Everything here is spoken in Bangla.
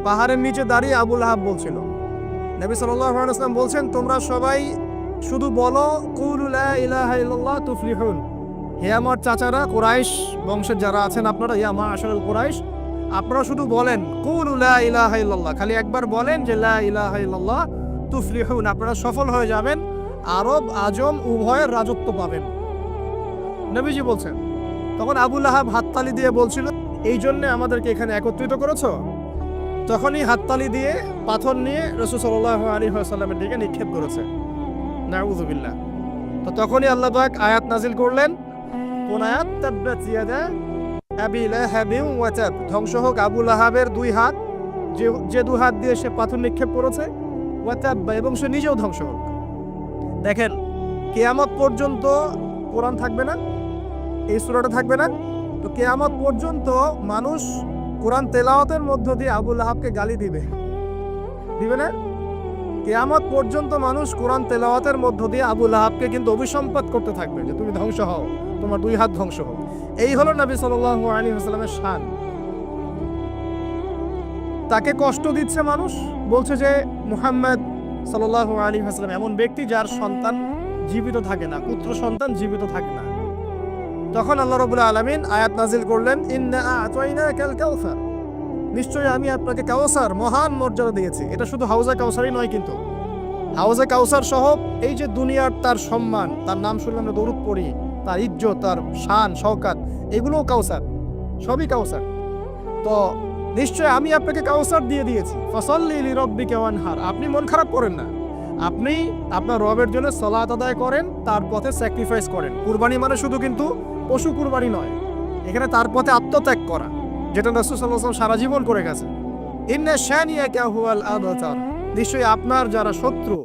পাহাড়ের নিচে দাঁড়িয়ে আবু লাহাব বলছিল, নবী সাল্লাল্লাহু আলাইহি ওয়াসাল্লাম বলছেন, তোমরা সবাই শুধু বলো কুলু লা ইলাহা ইল্লাল্লাহ তুফলিহুন। হে আমার চাচারা কুরাইশ বংশের যারা আছেন আপনারা, ইয়া মা'আশারাল কুরাইশ, আপনারা শুধু বলেন কুলু লা ইলাহা ইল্লাল্লাহ, খালি একবার বলেন যে লা ইলাহা ইল্লাল্লাহ তুফলিহুন, আপনারা সফল হয়ে যাবেন, আরব আজম উভয়ের রাজত্ব পাবেন। নবীজি বলছেন। তখন আবু লাহাব হাততালি দিয়ে বলছিল, এই জন্য আমাদেরকে এখানে একত্রিত করেছো? তখনই হাততালি দিয়ে পাথর নিয়ে রাসূল সাল্লাল্লাহু আলাইহি ওয়াসাল্লামের দিকে নিক্ষেপ করেছে। নাউযুবিল্লাহ। তো তখনই আল্লাহ পাক আয়াত নাজিল করলেন, কোন আয়াত? তাব্বাত ইয়াদা আবি লাহাবিন ওয়া তাব, ধ্বংস হোক আবু লাহাবের দুই হাত, যে দুই হাত দিয়ে সে পাথর নিক্ষেপ করেছে, ওয়া তাব, এবং সে নিজেও ধ্বংস হোক। দেখেন, কিয়ামত পর্যন্ত কোরআন থাকবে না, এই সূরাটা থাকবে না, তো কিয়ামত পর্যন্ত মানুষ কোরআন তেলাওয়াতের মধ্য দিয়ে আবু লাহাবকে গালি দিবে না? কিয়ামত পর্যন্ত মানুষ কোরআন তেলাওয়াতের মধ্য দিয়ে আবু লাহাবকে কিন্তু অভিসম্পাত করতে থাকবে যে তুমি ধ্বংস হও, তোমার দুই হাত ধ্বংস হোক। এই হলো নবী সাল্লাল্লাহু আলাইহি ওয়াসাল্লামের শান। তাকে কষ্ট দিচ্ছে মানুষ, বলছে যে মুহাম্মদ সাল্লাল্লাহু আলাইহি ওয়াসাল্লাম এমন ব্যক্তি যার সন্তান জীবিত থাকে না, পুত্র সন্তান জীবিত থাকে না। তখন আল্লাহ রাব্বুল আলামিন আয়াত নাজিল করলেন, ইন্না আ'তাইনাকাল কাউসার, নিশ্চয়ই আমি আপনাকে কাউসার মহান মর্যাদা দিয়েছি। এটা শুধু হাউজে কাউসারই নয়, কিন্তু হাউজে কাউসার সহ এই যে দুনিয়ার তার সম্মান, তার নাম শুনলে আমরা দরুদ পড়ি, তার ইজ্জত, তার শান শওকাত, এগুলোও কাউসার, সবই কাউসার। তো নিশ্চয় আমি আপনাকে কাউসার দিয়ে দিয়েছি। ফাসাল্লি লিরাব্বিকা ওয়ানহার, আপনি মন খারাপ করেন না, আপনি আপনার রবের জন্য সালাত আদায় করেন, তার পথে স্যাক্রিফাইস করেন। কুরবানি মানে শুধু কিন্তু পশু কুরবানি নয়, এখানে তার পথে আত্মত্যাগ করা, যেটা রাসূল সাল্লাল্লাহু আলাইহি ওয়াসাল্লাম সারা জীবন করে গেছে। ইন্না শানিয়াকা হুয়াল আবতার, নিশ্চয়ই আপনার যারা শত্রু